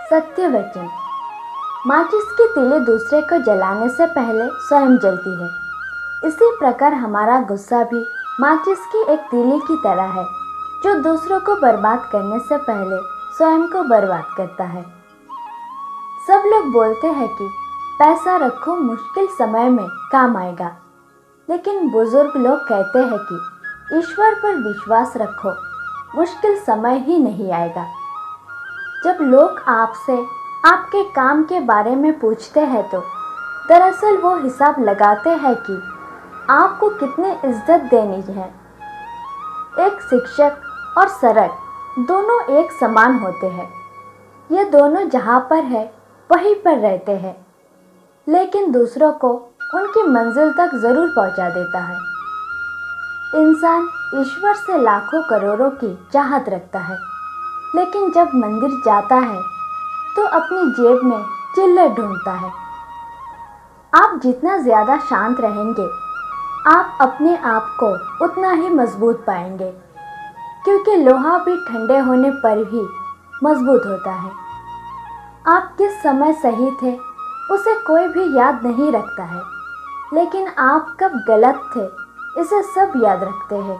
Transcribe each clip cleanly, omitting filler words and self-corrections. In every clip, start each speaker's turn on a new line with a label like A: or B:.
A: सत्य वचन। माचिस की तीली दूसरे को जलाने से पहले स्वयं जलती है। इसी प्रकार हमारा गुस्सा भी माचिस की एक तीली की तरह है, जो दूसरों को बर्बाद करने से पहले स्वयं को बर्बाद करता है। सब लोग बोलते हैं कि पैसा रखो, मुश्किल समय में काम आएगा, लेकिन बुजुर्ग लोग कहते हैं कि ईश्वर पर विश्वास रखो, मुश्किल समय ही नहीं आएगा। जब लोग आपसे आपके काम के बारे में पूछते हैं तो दरअसल वो हिसाब लगाते हैं कि आपको कितनी इज्जत देनी है। एक शिक्षक और सड़क दोनों एक समान होते हैं। ये दोनों जहाँ पर है वहीं पर रहते हैं, लेकिन दूसरों को उनकी मंजिल तक ज़रूर पहुँचा देता है। इंसान ईश्वर से लाखों करोड़ों की चाहत रखता है, लेकिन जब मंदिर जाता है तो अपनी जेब में चिल्लर ढूंढता है। आप जितना ज़्यादा शांत रहेंगे, आप अपने आप को उतना ही मजबूत पाएंगे, क्योंकि लोहा भी ठंडे होने पर भी मजबूत होता है। आप किस समय सही थे उसे कोई भी याद नहीं रखता है, लेकिन आप कब गलत थे इसे सब याद रखते हैं।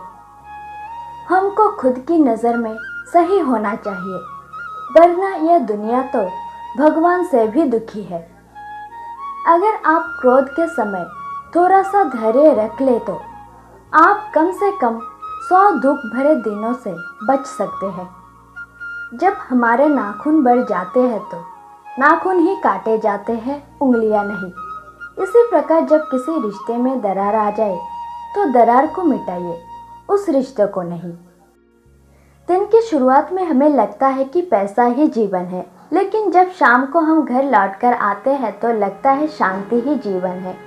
A: हमको खुद की नज़र में सही होना चाहिए, वरना यह दुनिया तो भगवान से भी दुखी है। अगर आप क्रोध के समय थोड़ा सा धैर्य रख ले तो आप कम से कम 100 दुख भरे दिनों से बच सकते हैं। जब हमारे नाखून बढ़ जाते हैं तो नाखून ही काटे जाते हैं, उंगलियां नहीं। इसी प्रकार जब किसी रिश्ते में दरार आ जाए तो दरार को मिटाइए, उस रिश्ते को नहीं। दिन की शुरुआत में हमें लगता है कि पैसा ही जीवन है, लेकिन जब शाम को हम घर लौटकर आते हैं तो लगता है शांति ही जीवन है।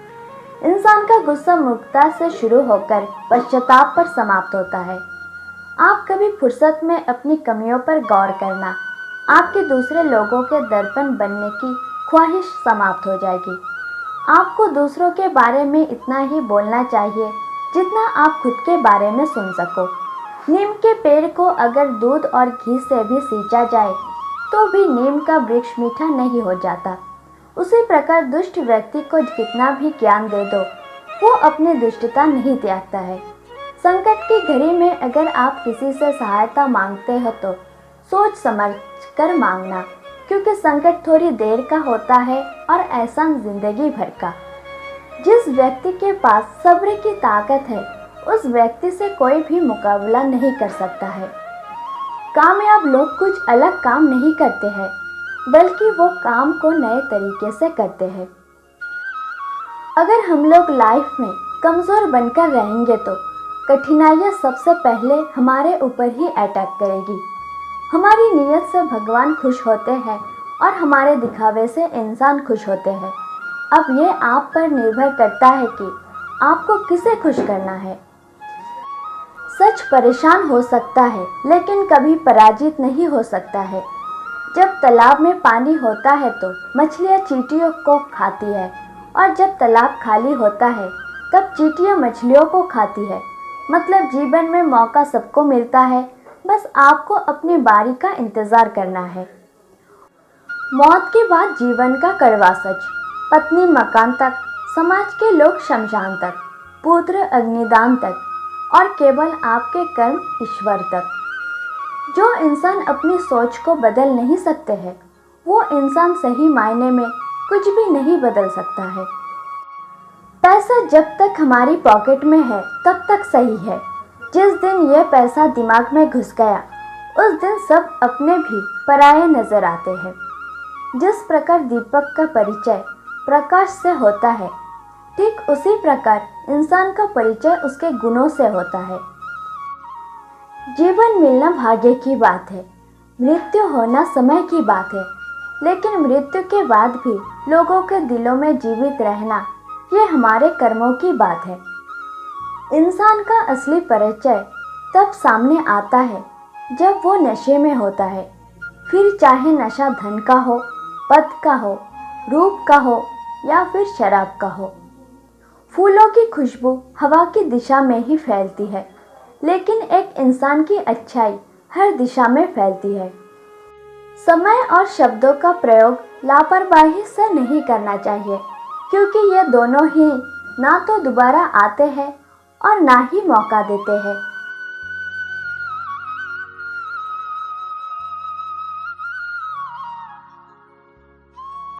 A: इंसान का गुस्सा मूर्खता से शुरू होकर पश्चाताप पर समाप्त होता है। आप कभी फुर्सत में अपनी कमियों पर गौर करना, आपके दूसरे लोगों के दर्पण बनने की ख्वाहिश समाप्त हो जाएगी। आपको दूसरों के बारे में इतना ही बोलना चाहिए जितना आप खुद के बारे में सुन सको। नीम के पेड़ को अगर दूध और घी से भी सींचा जाए तो भी नीम का वृक्ष मीठा नहीं हो जाता। उसी प्रकार दुष्ट व्यक्ति को कितना भी ज्ञान दे दो, वो अपनी दुष्टता नहीं त्यागता है। संकट की घड़ी में अगर आप किसी से सहायता मांगते हो तो सोच समझ कर मांगना, क्योंकि संकट थोड़ी देर का होता है और एहसान जिंदगी भर का। जिस व्यक्ति के पास सब्र की ताकत है, उस व्यक्ति से कोई भी मुकाबला नहीं कर सकता है। कामयाब लोग कुछ अलग काम नहीं करते हैं, बल्कि वो काम को नए तरीके से करते हैं। अगर हम लोग लाइफ में कमज़ोर बनकर रहेंगे तो कठिनाइयाँ सबसे पहले हमारे ऊपर ही अटैक करेगी। हमारी नीयत से भगवान खुश होते हैं और हमारे दिखावे से इंसान खुश होते हैं। अब ये आप पर निर्भर करता है कि आपको किसे खुश करना है। सच परेशान हो सकता है, लेकिन कभी पराजित नहीं हो सकता है। जब तालाब में पानी होता है तो मछलियाँ चींटियों को खाती है, और जब तालाब खाली होता है तब चींटियाँ मछलियों को खाती है। मतलब जीवन में मौका सबको मिलता है, बस आपको अपनी बारी का इंतज़ार करना है। मौत के बाद जीवन का कड़वा सच, पत्नी मकान तक, समाज के लोग शमशान तक, पुत्र अग्निदान तक, और केवल आपके कर्म ईश्वर तक। जो इंसान अपनी सोच को बदल नहीं सकते हैं, वो इंसान सही मायने में कुछ भी नहीं बदल सकता है। पैसा जब तक हमारी पॉकेट में है तब तक सही है। जिस दिन यह पैसा दिमाग में घुस गया, उस दिन सब अपने भी पराये नजर आते हैं। जिस प्रकार दीपक का परिचय प्रकाश से होता है, ठीक उसी प्रकार इंसान का परिचय उसके गुणों से होता है। जीवन मिलना भाग्य की बात है, मृत्यु होना समय की बात है, लेकिन मृत्यु के बाद भी लोगों के दिलों में जीवित रहना, ये हमारे कर्मों की बात है। इंसान का असली परिचय तब सामने आता है जब वो नशे में होता है, फिर चाहे नशा धन का हो, पद का हो, रूप का हो या फिर शराब का हो। फूलों की खुशबू हवा की दिशा में ही फैलती है, लेकिन एक इंसान की अच्छाई हर दिशा में फैलती है। समय और शब्दों का प्रयोग लापरवाही से नहीं करना चाहिए, क्योंकि ये दोनों ही ना तो दोबारा आते हैं और ना ही मौका देते हैं।